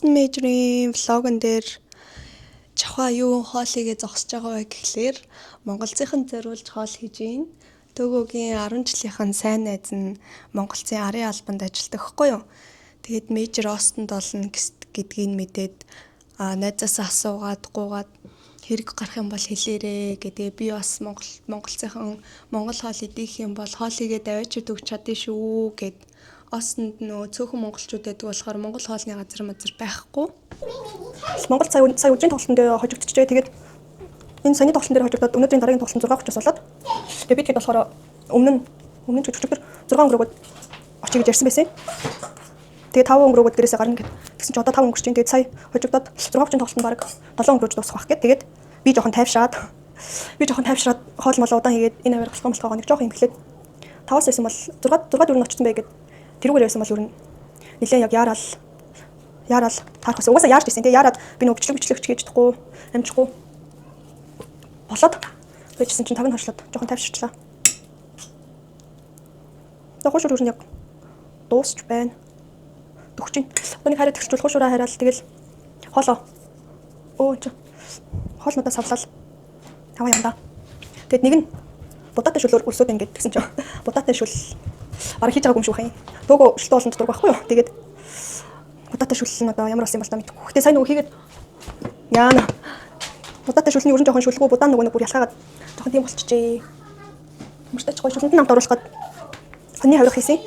Golden Major-ийн влогон дээр чавха юу хоол хийгээ зогсож байгаа вэ гэхлээр Монголцынхан зориулж хоол хийж гин. Төгөөгийн 10 жилийнхэн сайн найз нь Монголцын арын албанд ажилладаг хгүй юу. Тэгээд Major Остонд болно гэдгийг мэдээд найзаасаа асуугаад гуугаад хэрэг гарах юм бол хэлээрээ гэдэг. Би бас Монголцынхан Монгол хоол идэх юм бол хоол хийгээд аваачид өгч чадъя шүү гэд. Остонд нөө цөөхөн монголчууд байдаг болохоор монгол хоолны газар байхгүй. Монгол сая үеийн тоглолтын дээр хожигдчихжээ. Тэгээд энэ саяны тоглолтын дээр хожигдоод өнөөдрийн дараагийн тоглолт 6 30-аас болоод тэгээд бид хэд болохоор өмнө нь чөчгөр 6 өнгөрөөгд очиж гэж ярьсан байсан. Тэгээд 5 өнгөрөөгд гэрээсээ гарна гэд. Тэгсэн чинь одоо 5 өнгөрч чинь тэгээд сая хожигдоод 6 30-ийн тоглолтын баг 7 өнгөрөөж дуусах байх гэд. Тэгээд би жоохон тайвшраад хоол молоо удаан хийгээд энэ авир галхамлахаа нэг жоохон юм хэлээд 5-аас байсан бол 6 4 нь очсон бай гэд. Тэрүүгээр байсан бол ер нь нэлээд яг яарал таарах гэсэн. Угаасаа яарч ирсэн. Тэгээ яарад би нөгөө бичлэг хийж чадахгүй, амжихгүй болоод байжсэн чинь 5 хоршлоод жоохон тайвширчлаа. Тэгээ хошуур ер нь яг дуусч байна. Дөгч чинь. Одоо нэг хараад төгсчүүл хошуураа хараад тэгэл хоолоо. Хоолнуудаа савлал. Аваа юм да. Тэгэд нэг нь будаатай шүлөөр үлсүүд ингээд гэсэн чинь будаатай шүл бараг хийж байгаагүй юм шүү хай. Төөгөө шилтөө олон дург байхгүй юу. Тэгээд будаатай шүл нь одоо ямар болсон юм бол та мэдэхгүй. Гэтэ сайн нөгөө хийгээд яана. Будаатай шүлний өрн жоохон шүлгүү будаа нөгөө бүр ялхаагаад жоохон тийм болчихжээ. Мөртөж гоё шүлэнд намд оруулахад хоньны хаврах хийсэн.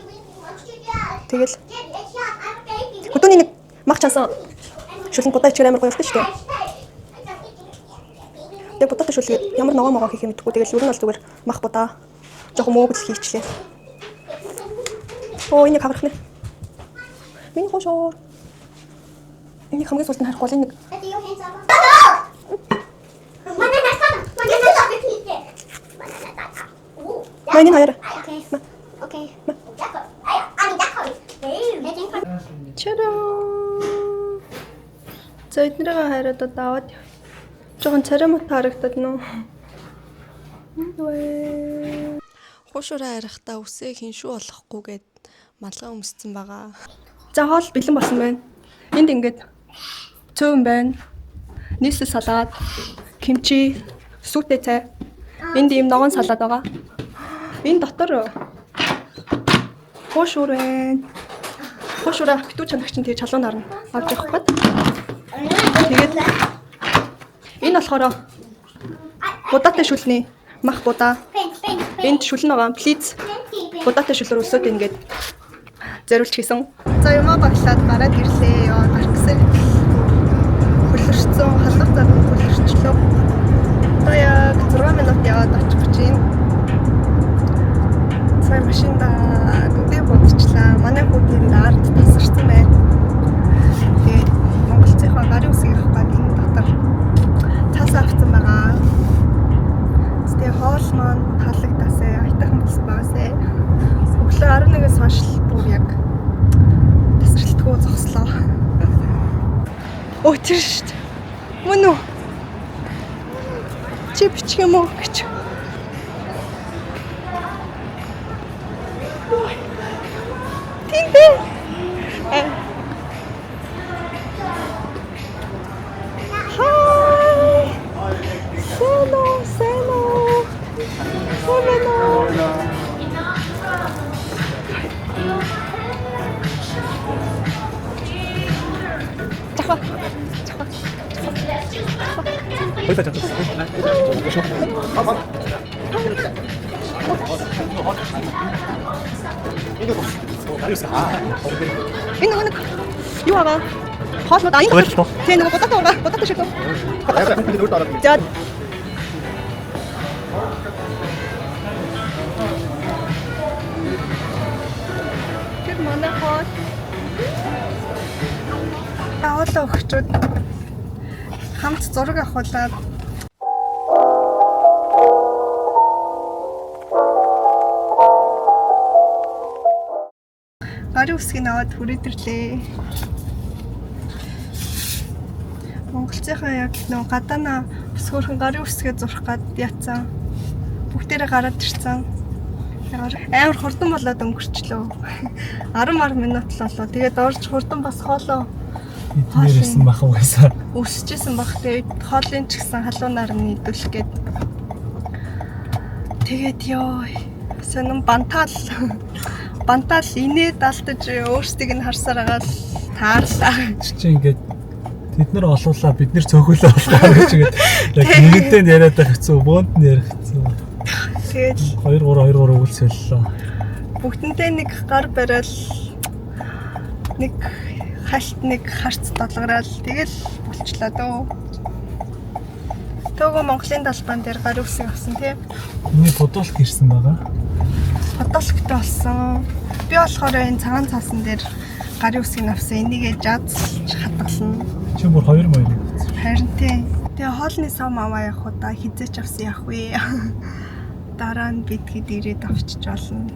Тэгэл хөдөөний нэг мах чансан шүлэнд будаа ичгээр амар гоё болтой шүү дээ. Тэгээд будаатай шүл ямар ногоо хийх юм мэдэхгүй. Тэгэл өрн бол зүгээр мах будаа жоохон мөөгөл хийчихлээ. Энэ хаврах нэ. Миний хошоор. Энэ хамгийн сүүлд нь харахгүй л нэг. Манай хоёр. Окей. Чараа. За эднэрээ хараад одоо аваад жоохон царамт харагдаад нөө. Хошуураа харахтаа үсээ хиншүү болохгүйгээд малгай өмссөн байгаа. За хоол бэлэн болсон байна. Энд ингээд цөөн байна. Нийслэл салаад, кимчи, сүтэ цай. Энд ийм ногоон салаад байгаа. Энэ дотор хошуур байна. Хошуураа битүү чанагч нь тэгээ чалуун нарна. Авч явах гээд. Тэгээд энэ болохоор будаатай шүлний мах будаа. Энд шүлэн байгаа. Плиз будаатай шүлээр өсөөд ингээд зориулж хийсэн. За юмаа баглаад гараад ирлээ. Гаргасан. Хөлөрцөн, халах зам хөлөрчлөө. Одоо яг 6 минут яваад очих гэж байна. Цай машинда гүдээ бодчихлаа. Манай хүүхдийн ард тасарсан байна. Тэгээд Монголцынхаа гарын үсгийн хаваад энэ дотор цаас авсан байгаа. Тэгээ хоол маань талагдасаа айтайхан болсон байгаасаа. Өглөө 11-ээс хойш бүр яг тасралтгүй зогслоо. Тэр шүү дээ. Мөн үү? Чи бичих юм уу гэж. Тийм дээ. Энэ нэг юу аваа? Хоолнууд аян. Тэгээ нэг будаатай шиг. За. Тэр манай хоол. Аавлаа өгчүүд хамт зураг авахулаад гарын үсгийг аваад хүрээдэрлээ. Монголцынхаа яг нөө гадаана өсгөөрхөн гарын үсгээ зурх гад яцсан. Бүгдээрээ гараад ирсэн. Амар хурдан болоод өнгөрчлөө. 10 минут л болоо. Тэгээд орж хурдан бас хоолоо Эднэрсэн бах угаасаа. Өсөжсэн бах. Тэгээд хоолын ч гэсэн халуунаар нь идүүлэх гээд. Тэгээд ёо. Сонин бантаал инээд алдаж өөрсдийг нь харсаар агаал таарлаа. Чи ингээд тэд нар олуулаа бид нэр цөөхөлөө болохоор гэж яг нэгдэн яриад байх хэцүү бөөнд нь ярих хэцүү. Тэгээд 2 3 үлсэллээ. бүгдэндээ нэг гар барайл нэг хальт нэг харц долгораал тэгэл болчлоо дөө. Төгөө Монголын далбаан дээр гар үсэг авсан тийм. Миний бодолт ирсэн байгаа. Бодолттой болсон. Би болохоор энэ цагаан цаасан дээр гарын үсгийг авсан. Энийгээ жаадсалж хатгална. Чи бүр 2 маяг авсан. Харин тийм. Тэгээ хоолны сум аваа явах удаа хизээч авсан явах вэ. Дараа нь бидгээд ирээд авчиж болно.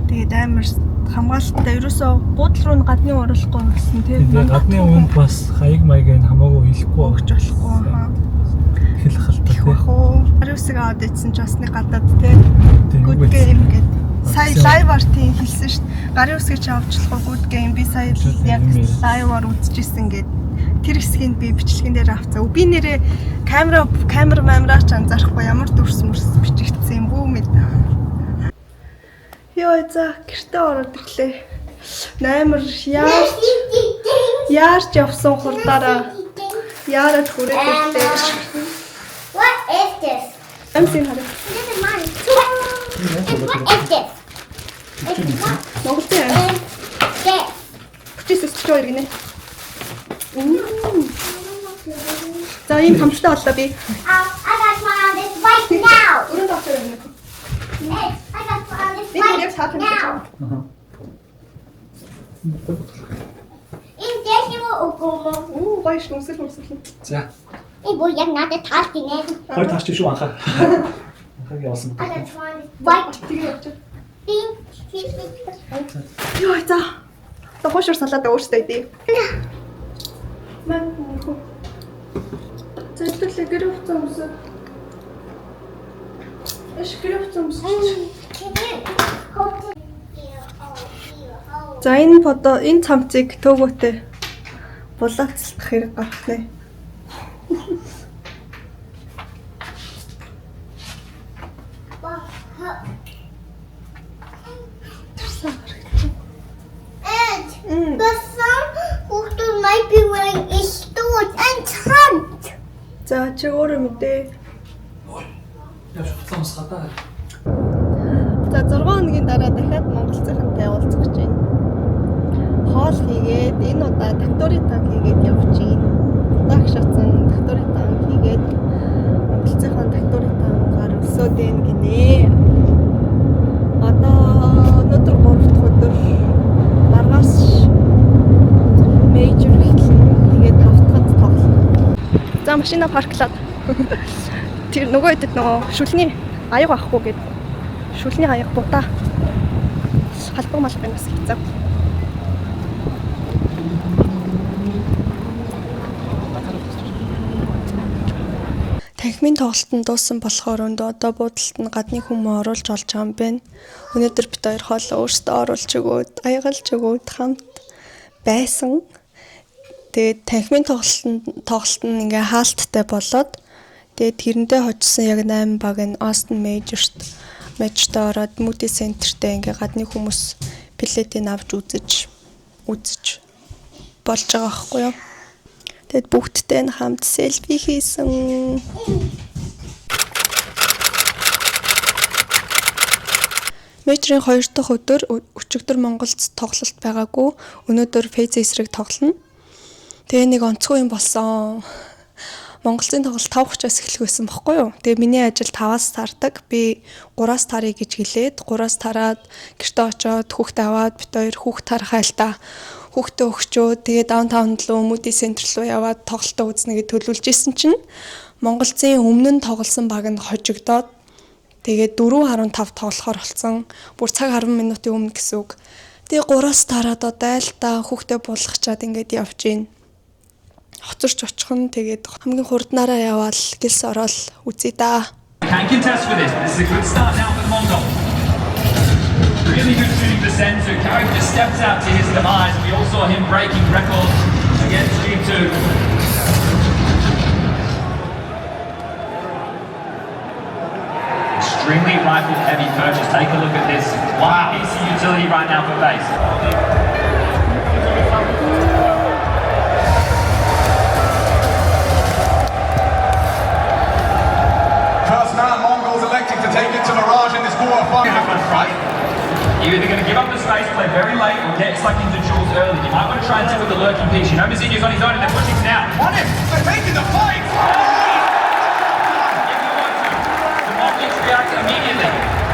Тэгээд амар хамгаалалттай ерөөсөө буудал руу гадны оруулахгүй болсон тийм. Тэгээд гадны үнд бас хаяг маяг нь хамаагүй хэлэхгүй өгч болохгүй хаа. Хэл халтаа тийм. Гарын үсэг аваад идсэн ч бас нэг гадаад тийм. Good game гэдэг. Сая лайваар тийм хэлсэн шүү дээ. Гарын үсгийг чи авчлахгүй good game. Би сая яг лайваар үзчихсэн гэдэг. Тэр хэсгийг би бичлэгэн дээр авцаа. Би нэрээ камераач анзаарахгүй ямар дүрс мөрс бичигдсэн юм бүү мэд. Йоо за гэртээ ороод ирлээ. Амар яарч явсан хурдаараа яарад хүрээд ирлээ. What is this? Амсын хараа. This is mine. What is this? Монголын This. хүчээс өсчөө иргэнэ. За ийм хамттай боллоо би. I got one on this right now. Өрөөнд авчаа иргэнэ. Hey, I got one on this Би яг right цаатан гэж now. байна. Энэ дэшгүй өгөө. Гоё ш нүсэл. За. Бо яг надад таалт гинэ. Хоёр таарч шүү анхаа. Анхаг явсан. I got one white Тэгээ авчаа. pink. Йоо за. Тохошор салаад өөртөө идэ. Мэн хөө. Зөвлөлөө гэр утсан өмсөв. Гэр утсан өмсөв. За энэ фото энэ цамцыг төөгөөтэй булаацлах хэрэг гарахнаа. And the some who might be wearing a sword and hunt. За чи өөрөө мэдээ. Яаш цамс хатаа. За 6 хоногийн дараа дахиад Монгол цахинтай уулзах гэж байна. Хоол хийгээд энэ удаа докторитан хийгээд явж байна. Дагш атсан докторитан хийгээд Монгол цахин докторитан гар өсөөд байна гинэ. Одоо өнөөдөр 3 дахь өдөр маргаас мейжер эхэлнэ. Тэгээд 5 дахьд тоглоно. За машина парклаад. Тэр нөгөө хэдэд нөгөө шүлний аяг авахгүй гэдэг. Шүлний аяг бутаа. Халбаг малбагнаас хийцав. Танхимын тоглолтод дууссан болохоор одоо буудалд нь гадны хүмүүс оруулж олж байгаа юм байна. Өнөөдөр бид хоёр хоол өөрсдөө оруулж өгөөд, аягалж өгөөд хамт байсан. Тэгээд танхимын тоглолт нь ингээ хаалттай болоод тэгээд тэрэндээ хожсон яг 8 баг нь Austin Majorт ороод Moody Center-тэй ингээ гадны хүмүүс билетийг авч үзэж болж байгаа байхгүй юу? Тэгэд бүгдтэй нь хамт селфи хийсэн. Мэдрийн 2 дахь өдөр өчигдөр Монголд тоглолт байгаагүй. Өнөөдөр фейс эсрэг тоглоно. Тэгээ нэг онцгой юм болсон. Монголын тоглолт 5 учраас эхлэх байсан байхгүй юу? Тэгээ миний ажил 5-аас тардаг. Би 3-аас таръя гэж хэлээд 3-аас тараад гэртээ очоод хүүхдээ аваад бид хоёр хүүхд тарах хайлтаа хүүхдээ өгчөө. Тэгээ даунтаун руу Moody Center руу яваад тоглолтоо үзнэ гэж төлөвлөж исэн чинь Монголын өмнө нь тоглосон баг нь хожигдоод тэгээ 4.15 тоглохоор болсон. Бүр цаг 10 минутын өмнө гэсэн үг. Тэгээ 3-аас тараад одоо айлтаа хүүхдээ булгачаад ингээд явж гин. Хоцорч очих нь тэгээд хамгийн хурднаараа яваал гэлс ороод үзье да. Can contest for this. This is a good start now for the Mongols. Really good shooting descent. So Carrick just steps out to his demise. We all saw him breaking records against G2. Extremely rifle heavy purchase. Take a look at this. Wow, piece of utility right now for base. First round, Mongols electing to take it to Mirage in this quarterfinal. Right? You're either going to give up the space, play very late, or get stuck into Jules early. You might want to try and tickle the lurking piece. You know Mazinho's on his own and they're pushing now. On him! They're taking the fight! If you want to. The Mongols react immediately.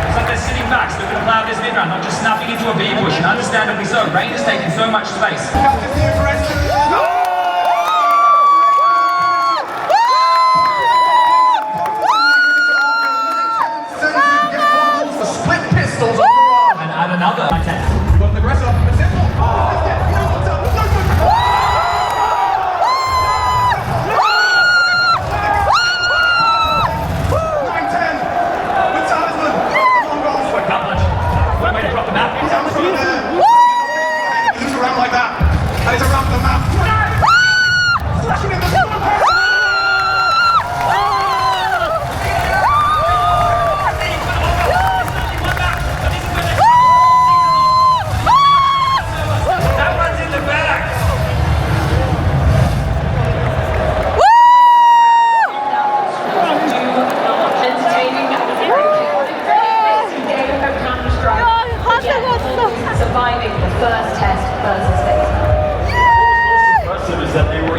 It's like they're sitting back, so they're going to play out this mid-round, not just snapping into a B bush, and understandably so. Rain is taking so much space. Captain the aggressor. The split pistols on Mirage. And add another. Got an aggressor. Around like that, and it's around the map. Slashing in the That one's in the bag. Surviving the first test versus Space. Impressive is that they were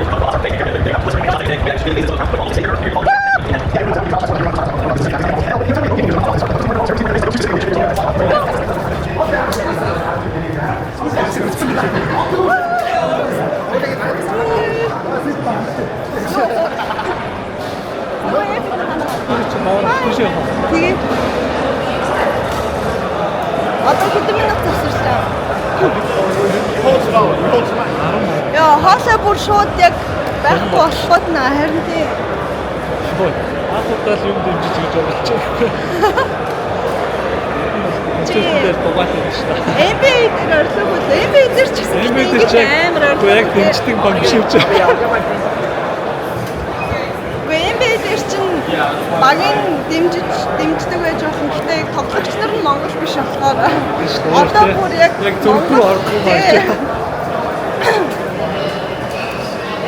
Тэгээ. Одоо хэдэн минут засварлаа. Яа, хаалаа бүр шууд яг байхгүй болоход наа харин тий. Ахуудаа л юм дэмжиж гэж бодож байгаа. Чи Тэр дугаатай байна шүү дээ. NBA дээр орлог үл. NBA дээр ч гэсэн NBA дээр ч амар орлог. яг дэмждэг баг шивж байгаа. NBA дээр чинь багийн дэмждэг байж болох. Гэхдээ тоглогч нар нь монгол биш болохоор одоо бүр яг зөвхөн ордгүй болж байгаа.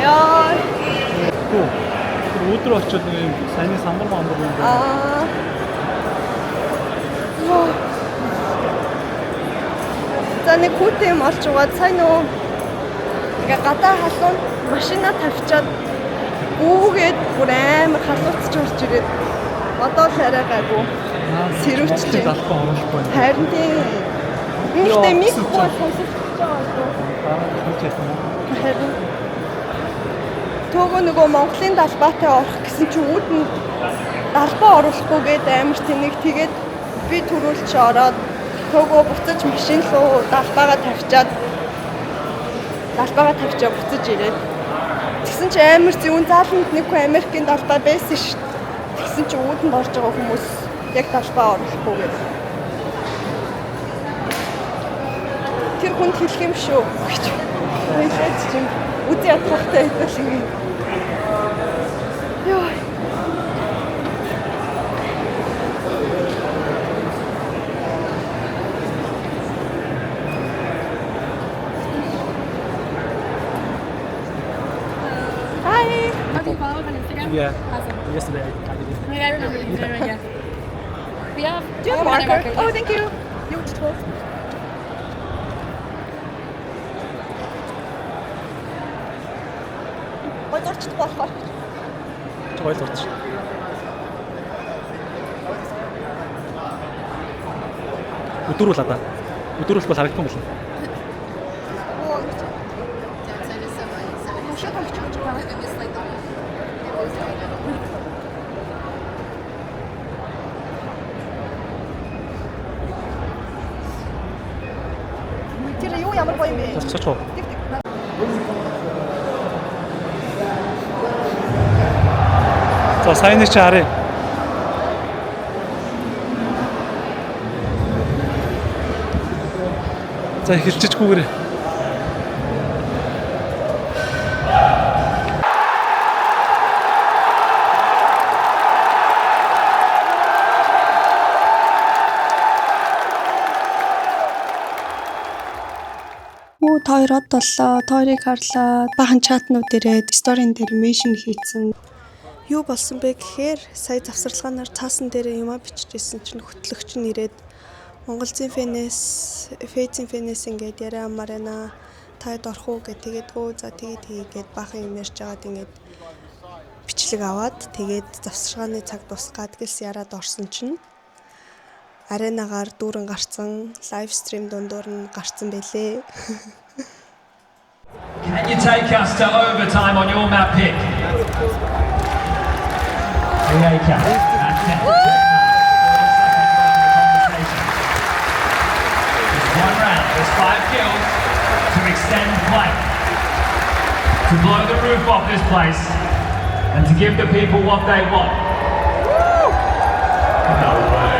Яа. Өдөр очоод нэг юм сайн самбар мамбар юм байна. За нэг хүүтэй юм олж угаад сайн уу. Тэгээ гадаа халуун машина тавьчаад гүүгээд бүр амар халууцч орж ирээд одоо л арай гайгүй. Сэрүүчтэй. Залхуу оруулахгүй. Харин тийм. Ихтэй микрофон сонсож байгаа. Харин Төгөө нөгөө Монголын далбаатай орох гэсэн чинь үүдэн далбаа оруулахгүйгээд амар тэнэг тэгээд би төрүүлж ороод төгөө буцаж машин руу далбаагаа тавьчаад буцаж ирээд тэгсэн чинь амар зүүн зааланд нэг хүн Америкийн далбаа байсан шүү дээ. Тэгсэн чинь үүдэнд орж байгаа хүмүүс яг далбаа оруулахгүйгээд тэр хүнд хэлэх юм шүү гэж. Хэлээд чинь үгүй ятгахтай хэвээр юм. Йоо. Hi. How do you follow us on Instagram? Yeah. Awesome. Yesterday I did it. Yeah, I remember you doing it, yeah. We have Do you have a marker? Oh, yes. thank you. You just close. Бодорчд болохоор. Гойл урч. Өдөрүүл одоо. Өдөрүүлэх бол харагдсан болно. Тэр юу ямар гоё юм бэ? Засч уу. За сайн нэг чи харъя. За хэрчижгүйгээр. Та хоёр од боллоо. Та хоёрыг харлаа. Бахан чатнууд ирээд сторийн дээр меншн хийцэн. Юу болсон бэ гэхээр сая завсарлагаанаар цаасан дээр юмаа бичижсэн чинь хөтлөгч нь ирээд Монголын фэйзийн фэнэс ингээд яриа марана таад орох уу гэд тэгээд за тэгээд бахан юм ярьж байгаад ингээд бичлэг аваад тэгээд завсарлагааны цаг дуусгаад гэлс яраад орсон чинь аренагаар дүүрэн гарцсан лайв стрим дундуур нь гарцсан байлээ. Can you take us to overtime on your map pick? Yeah, you can. One round, there's 5 kills to extend play, to blow the roof off this place, and to give the people what they want. No way.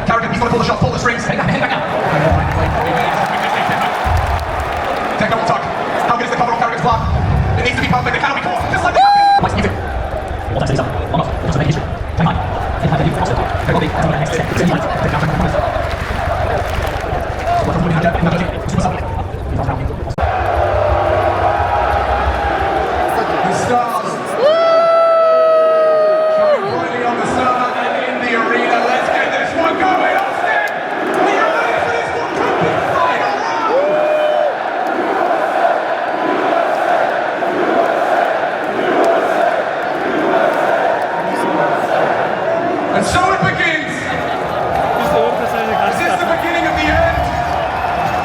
Carrigan, he's going to pull the shot, pull the strings. Hang back now. Take double tuck. How good is the cover on Carrigan's block? It needs to be perfect, it cannot be caught. Just like the The stars. Showing brightly on the star and in the arena. Let's get this one going, Austin! Are you ready for this one? Could be final round! And so it begins. Is this the beginning of the end?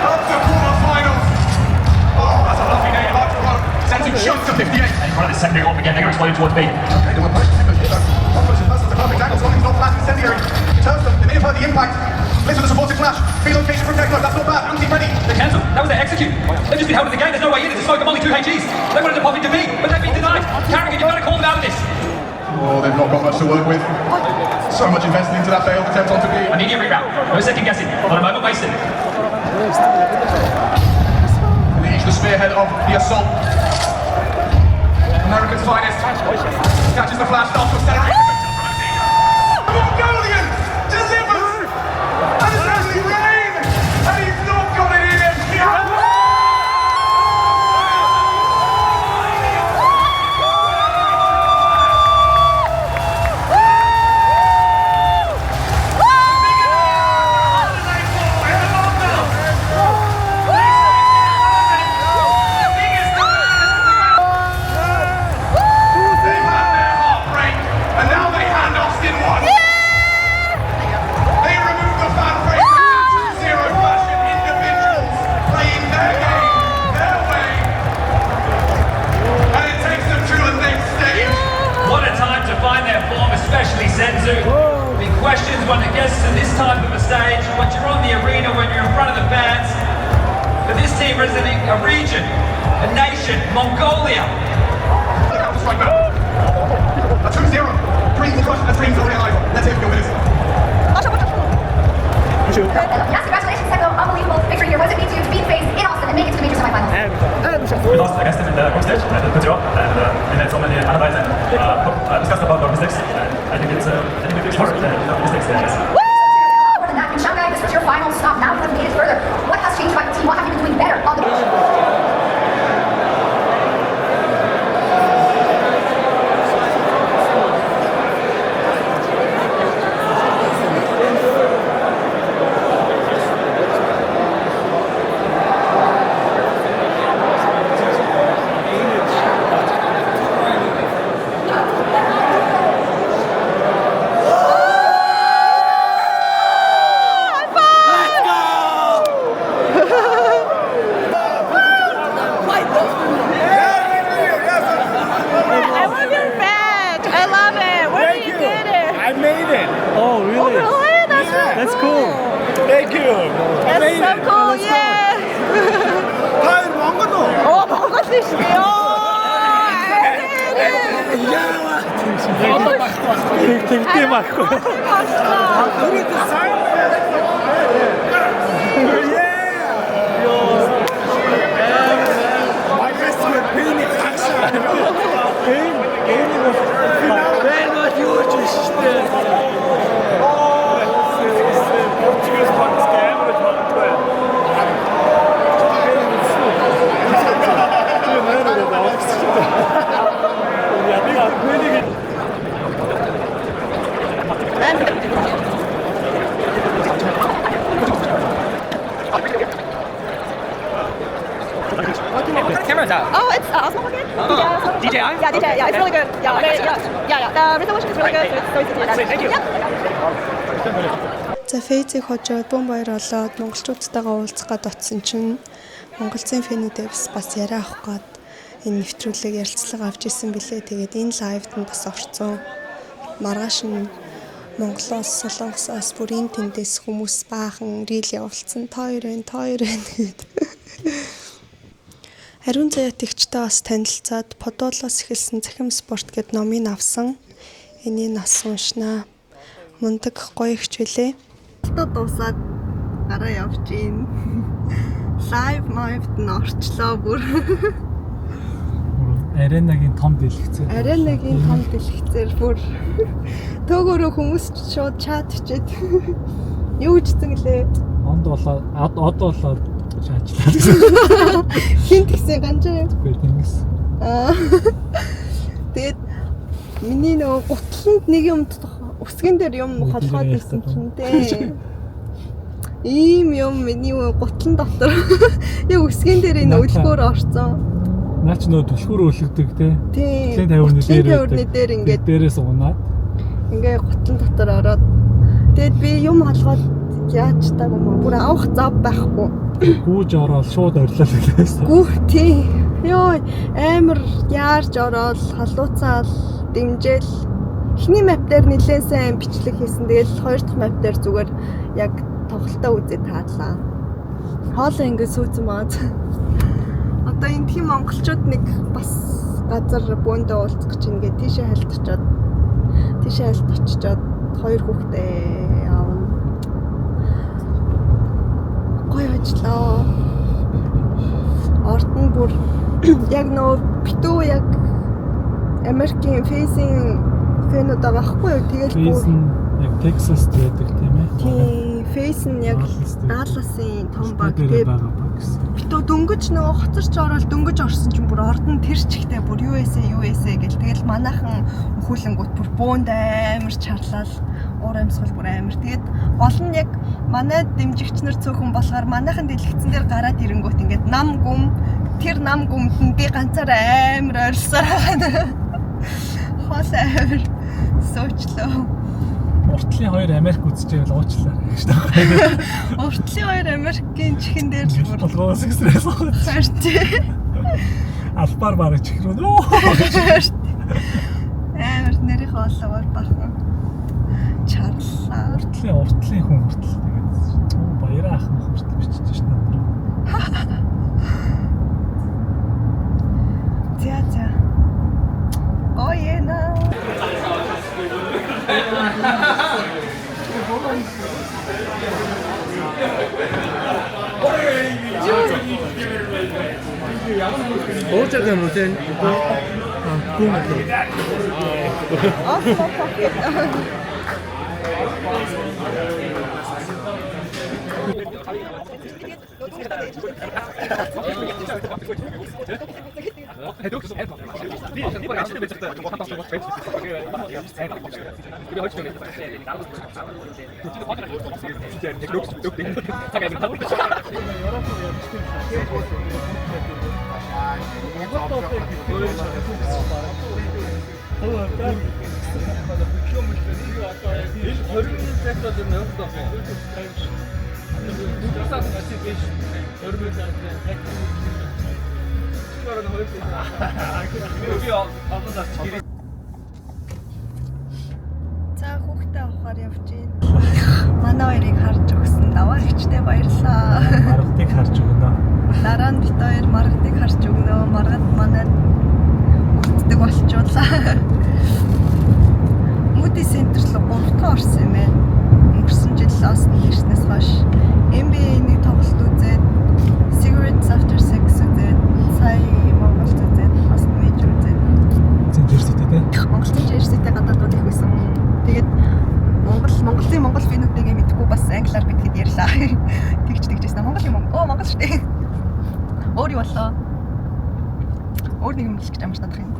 Up to quarterfinals. Oh, that's a lovely name. Hard to run. Sends him just to 58. And in front of this secondary off again, they're going to explode towards B. Okay, they were both a perfect angle. Something's not flat incendiary. Turns them. They may have heard the impact. Splits with a supportive flash. Relocation from Tekno. That's not bad. Anti ready. They cancelled. That was their execute. They've just been held in the game. There's no way in. It's a smoke of only 2 HGs. They wanted to pop into B, but they've been denied. Carrigan, you've got to call them out of this. Oh, they've not got much to work with. So much invested into that failed attempt onto B. Immediate reroute. No second guessing. Not a moment wasted. And each the spearhead of the assault. America's finest. Catches the flash, starts to accelerate. Mongolian delivers! And it's actually rain! And he's not got it in him! They've had their heartbreak, and now they hand Austin one. They remove the fan frame in 2-0 fashion. Individuals playing their game, their way. And it takes them to the next stage. What a time to find their form, especially Senzu. Big questions when it gets to this type of a stage, when you're on the arena, when you're in front of the fans. But this team representing a region, a nation, Mongolia. Look out the strike now. A 2-0. Dreams crushed and dreams are realized. Let's hear from you, winners. Yes, congratulations, Tekno. Unbelievable victory here. What does it mean to you to beat FaZe in Austin and make it to the major semifinals? We lost against them in the group stage, and it put you up, and we made so many analyses and discussed about our mistakes. And I think it's we fixed hard mistakes there. Yes. More than that, in Shanghai, this was your final stop. Now you have made it further. What has changed about the team? What have you been doing better on the pitch? I love your badge. I love it. Where did you get it? I made it. Oh, really? Really? That's cool. Thank you. That's so cool. Yeah. 어, 먹었으시네요. 되게 맛있고. 맛있다. Camera's out. Oh, it's Osmo again? DJI? Yeah, DJI. Yeah, it's really good. Yeah. The resolution is really good. So it's so easy to do that. За фейзийг хожоод бөм баяр олоод монголчуудтайгаа уулзах гээд очсон чинь Монголын Фэни Дэвис бас яриа авах гээд энэ нэвтрүүлэг ярилцлага авч исэн билээ. Тэгээд энэ лайвд нь бас орцсон. Маргааш нь Монголоос Солонгосоос бүрийн тэндээс хүмүүс баахан рил явуулсан. Та хоёр байна гэд. Ариун заяатагчтай бас танилцаад Подолоос эхэлсэн Цахим спорт гэд номыг авсан. Энийг нас уншнаа. Мундаг гоё хичээлээ. Дуусаад гараа явж гин. Лайв майвд нь орчлоо бүр. Аренагийн том дэлгэцээр. Аренагийн том дэлгэцээр бүр төөгөөрөө хүмүүс шууд чат хичээд юу гэжсэн гэлээ. Онд болоод шаачлаа гэсэн. Хинт гэсэн ганжаа. Үгүй тэнгис. Тэгээд миний нөгөө гутланд нэг юм усгэн дээр юм холгоод ирсэн чинь дээ. Ийм юм миний гутлан дотор яг усгэн дээр энэ өлгөөр орцсон. Наач нөө түлхүүр өлгдөг те. Тийм. 50-50 дээр ингээд дээрээс унаад ингээ гутлан дотор ороод тэгээд би юм холгоод яаж таг юм бүр авах зав байхгүй. Гүүж ороод шууд орлоо гэлээс. Гүү тий. Йоо амар яарж ороод халууцаал дэмжээл эхний мап дээр нэлээд сайн бичлэг хийсэн. Тэгэл хоёр дахь мап дээр зүгээр яг тоглолтоо үзээд таадлаа. Хоолоо ингээ сүүцэн маад. Одоо энэ тийм монголчууд нэг бас газар бөөндөө уулзах гэж ингээ тийшээ хальт очичоод хоёр хүүхдээ аавна. Гоё ажиллаа. Ордон бүр яг нөө битүү яг Америкийн фейсинг фэнүүд байхгүй юу? Тэгэл бүр яг Texas байдаг тийм ээ. Тийм, фейс нь яг Далласын том баг тэгээд битүү дөнгөж нөгөө хоцорч ороод дөнгөж орсон чинь бүр ордон тэр чигтээ бүр USA гэл тэгэл манайхан өхүүлэнгүүт бүр бөөнд амар чарлал уур амьсгал бүр амар. Тэгээд гол нь яг манай дэмжигчнэр цөөхөн болохоор манайхан дэлгэцэн дээр гараад ирэнгүүт ингээд нам гүмд би ганцаараа амар ойрлсоор байгаа. Хоол амар суучлаа. Уртлын хоёр Америк үзчихвэл уучлаа гэж байна. Уртлын хоёр Америкийн чихэн дээр л бүр болгоос экспресс цаарч. Албаар бараг чихрүү нөө. Амар нэрийн хоолоор бахан чарлаа. Уртлын хүн хүртэл тэгээд баяраа ах мах хүртэл бичиж шнэ. За. Гоёна. Оожаага мөсөн. За хүүхдээ авахаар явж байна. Манай хоёрыг харж өгсөн даваа ихчтэй баярлалаа. Маргадыг харж өгнө. Дараа нь бит хоёр маргадыг харж өгнө. Маргад манайд үлддэг болчихлоо. Moody Center л 3 дахь орсон юм байна. Өнгөрсөн жил Лост ирснээс хойш NBA-ний тоглолт үзээд Cigarettes After Sex үзээд сая Монгол үзээд Lost Major үзээд Монгол финүүдтэйгээ мэдгүй бас англиар битгэд ярьлаа. Тэгжсэн. Монгол юм уу? Монгол шүү дээ. Өөр юу болоо? Өөр нэг юм хэлчих гэж амарч надах юм.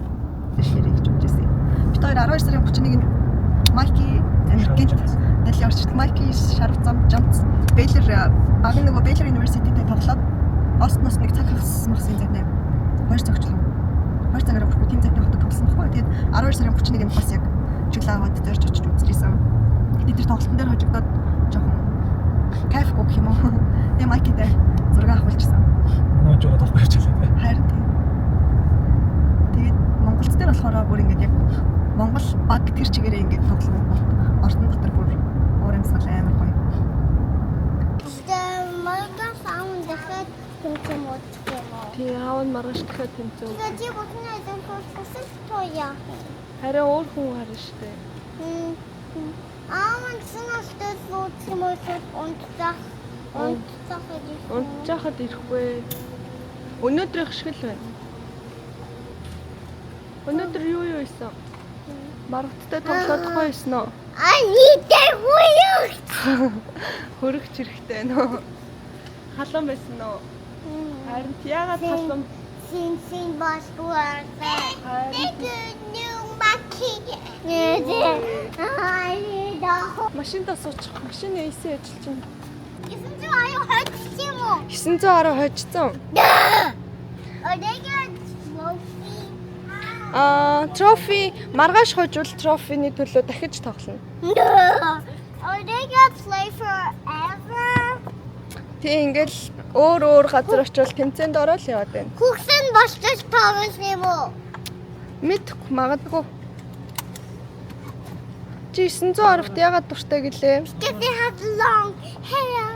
Ширээ гэж үзсэн. Бид хоёр 12 сарын 31-нд Майки гинт дэлхийн орчид Майки шарав зам Джонс Бэйлер багын нөгөө Бэйлер University-тэй тоглоод Остноос нэг цаг хагасмахсын зайтай 2 цагчлаа. 2 цагаар өгөхгүй тийм зайтай хотод тоглосон байхгүй. Тэгээд 12 сарын 31-нд бас яг чиглаагаад дээрж очиж үзлээсэн. Тэгээд тэр тоглолтын дээр хожигдоод жоохон кайф гэх юм уу. Тэгээ Майкитэй зураг авахулчихсан. Нууж байгаа тохиолж байлаа. Харин тийм. Тэгээд Монголд дээр болохоор бүр ингэж яг Монгол баг тэр чигээрээ ингэж тоглоом ордон дотор бүр урамсгал амар гоё. Тий, аав нь маргааш дахиад тэмцэв. Чи бүхэн айдан туссан тоя. Харин өөр хүн харна штэ. Аав нь сүнэстэй сууцмойсод Унтчихад ирэхгүй. Өнөөдрийнх шиг л байна. Өнөөдөр юу ийсэн? Маргадтай тоглоодохгүй байсан уу? Анитай хүйгт. Хөрөгч хэрэгтэй нөө. Халуун байсан уу? Харин яагаад халуун? Син басгуураа. Машиндаа суучих. Машины AC ажиллаж байна. 910 910 хожсон. Трофи маргааш хожвол трофины төлөө дахиж тоглоно. Play forever. Тэг ингээл өөр газар очивол тэмцээнд ороод яваад байна. Хүүхсэн болчих тавсан юм уу? Мэдгүй магадгүй. Чи 910-т ягаад дуртай гэлээ? Because they have long hair.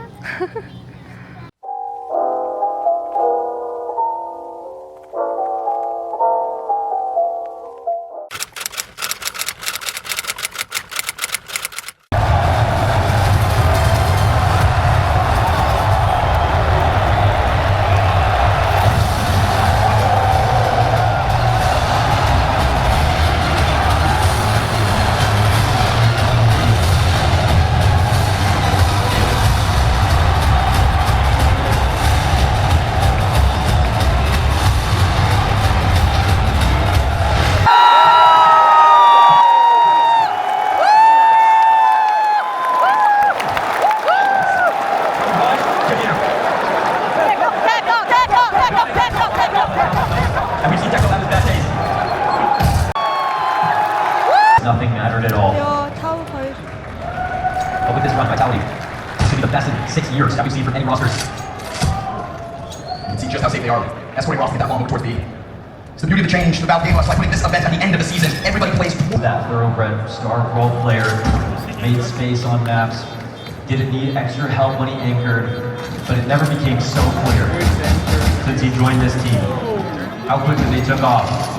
Nothing mattered at all. Яа, 5-2. But with this run vitality, it's going to be the best in 6 years that we've seen from any rosters. You can see just how safe they are. Escorting roster that long towards B. It's the beauty of the change about Game Plus, like putting this event at the end of the season. Everybody plays. That thoroughbred star role player made space on maps. Didn't need extra help when he anchored, but it never became so clear since he joined this team. How quickly they took off.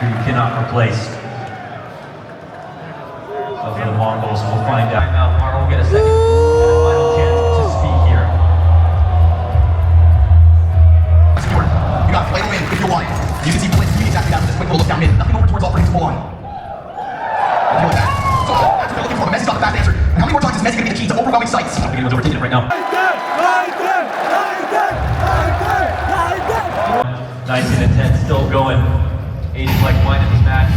You cannot replace. So for the Mongols, we'll find out. Now, Marlon will get a second final chance to speak here. Stewart, you got to play to win if you want it. You can see Blitz really exactly after this quick little look down mid. Nothing over towards offering full on. Deal with that. So, that's what they're looking for. Messi's got the fast answer. And how many more times is Messi going to be the key to overwhelming sights? I think anyone's overtaking it right now. 19-10, still going. 80 like wine in this match.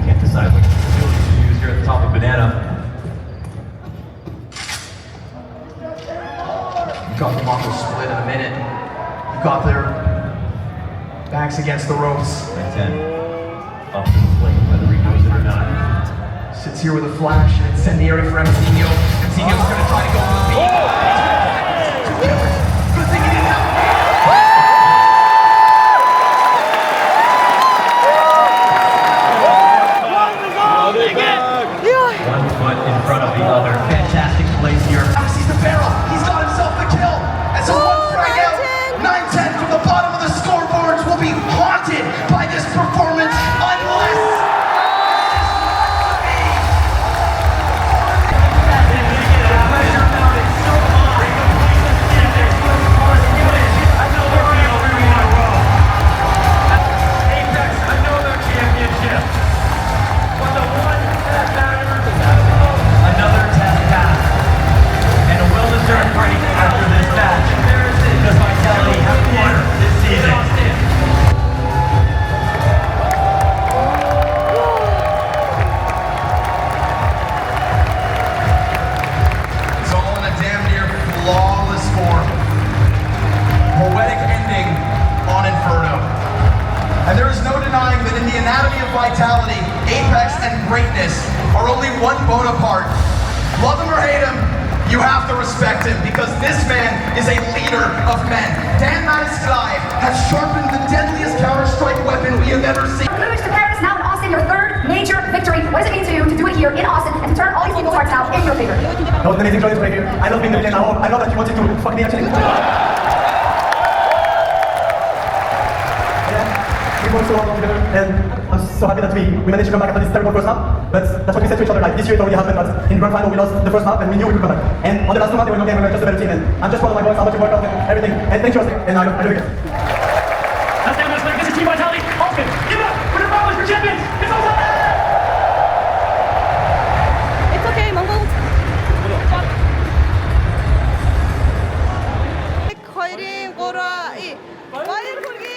Can't decide which facility to use here at the top of Banana. You got the Mongols split in a minute. You got their backs against the ropes. 10 up to the plate, whether he knows it or not. Sits here with a flash and incendiary for Emcino. Emcino's going to try to go for the beat. Good thing he didn't have. One foot in front of the other. Fantastic plays here. Sees the barrel. He's got himself the kill. And so one frag out. 9-10 from the bottom of the scoreboards will be haunted by this performance unless. man is a leader of men. Dan Mattis has sharpened the deadliest counter-strike weapon we have ever seen. Privilege to Paris now in Austin, your third major victory. What does it mean to you to do it here in Austin and to turn all these people's hearts now in your favor? That was an amazing journey to play here. I love being the villain. I love that you wanted to fuck me actually. We worked so long together, and I'm so happy that we managed to come back after this terrible first half. But that's what we said to each other. Like this year it already happened, but in the grand final we lost the first half, and we knew we could come back. And on the last 2 months, they were not game. We were just a better team, and I'm just proud of my boys, how much we worked out and everything. And thank you, and I really care. That's down, this is team vitality. Austin, give it up. We're the Rollins for champions. It's all time. It's okay, Mongol. хоёрын 3 баяр хүргэе.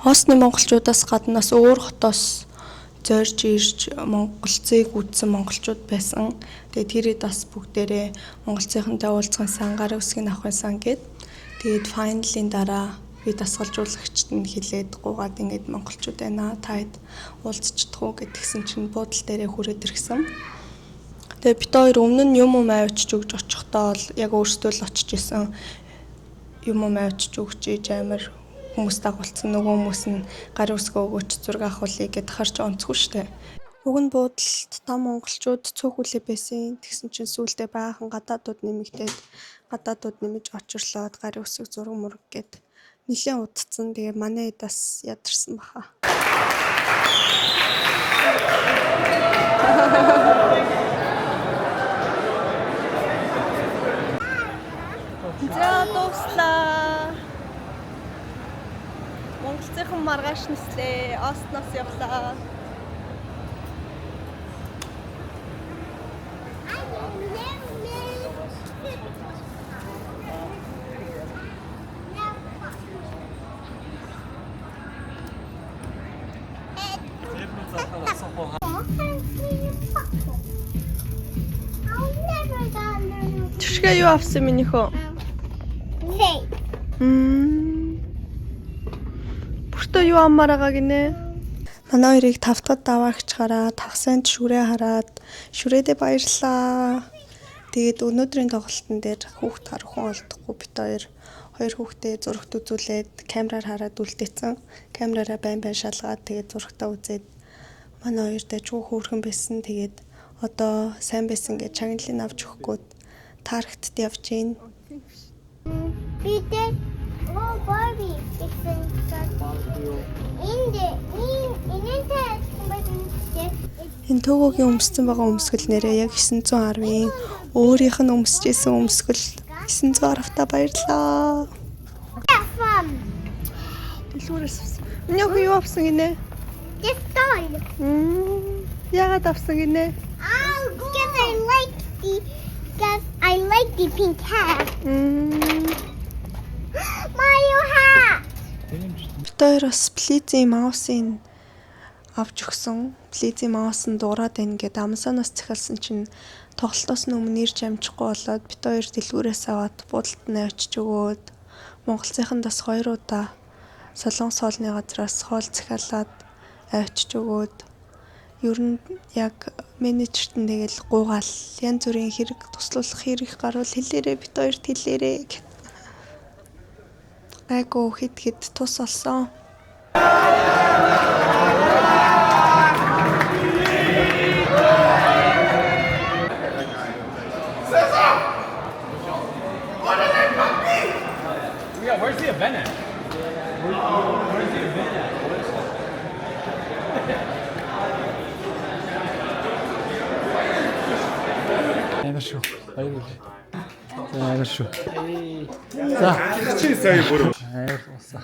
Осны монголчуудаас гаднаас өөр хотоос зорж ирж Монголцыг үзсэн монголчууд байсан. Тэгээд тэрэд бас бүгдээрээ монголцынхантай уулзсан сан гар үсгийг авах байсан гэд. Тэгээд файналын дараа би дасгалжуулагчд нь хэлээд гуугаад ингэж монголчууд байна. Таад уулзчихдаг уу гэдгсэн чинь буудал дээрээ хүрээд ирсэн. Тэгээд бид хоёр өмнө нь юм авчиж өгч очихдоо л яг өөрсдөө л очиж исэн. Юм авчиж өгч ээж амар хүмүүс дагуулсан, нөгөө хүмүүс нь гар үсгээ өгөөч зураг авахулъя гэд харж онцгүй штэ. Уг нь буудалд та монголчууд цөөхүлээ байсан. Тэгсэн чинь сүүлдээ баахан гадаадууд нэмэж очирлоод гар үсэг зураг мураг гэд нэлээд удцсан. Тэгээ манай эдас ядарсан баха. За дуслаа. Монголцынхан маргааш нэслээ. Остноос явлаа. Түшгээ юу авсан минийхөө? Бүртөө юу аммаар байгаа гинэ? Манай хоёрыг 5 дахь даваагч хараад, тагсанд шүрээ хараад, шүрээдээ баярлаа. Тэгээд өнөөдрийн тоглолтын дээр хүүхд харахгүй олдохгүй бит хоёр хүүхдээ зурагт үзүүлээд камераар хараад үлдээсэн. Камераараа байн шалгаад тэгээд зурагтаа үзээд манай хоёр дажгүй хөөрхөн байсан. Тэгээд одоо сайн байсан гэж чагналыг авч өгөхгүйд таарагтд явж гин. Энэ төгөөгийн өмссөн байгаа өмсгөл нэрээ яг 910-ийн өөрийнх нь өмсөжсэн өмсгөл 910 та баярлаа. Дэлгүүрээс авсан. Миний охин юу авсан гинэ? Яагаад авсан гинэ? Because I like the pink hat. Mario hat. Тэр бас плизийн маусыг авч өгсөн. Плизийн маус нь дуурайд байна гэдээ амсаанаас захиалсан чинь тоглолтоос нь өмнө ирж амжихгүй болоод бид хоёр дэлгүүрээс аваад буудалд нь очиж өгөөд монголцынхандаас 2 удаа солонгос хоолны газраас хоол захиалаад очиж өгөөд ер нь яг менежерт нь тэгэл гуугаал янз бүрийн хэрэг туслуулах хэрэг гарвал хэлээрээ бид хоёрт хэлээрээ гэв. Айгу хэд тус олсон. Yeah, where's the event at? Where's the event at? Амар шүү. Баярлалаа. За амар шүү. За. Чи сая бүрөө. Амар уусаа.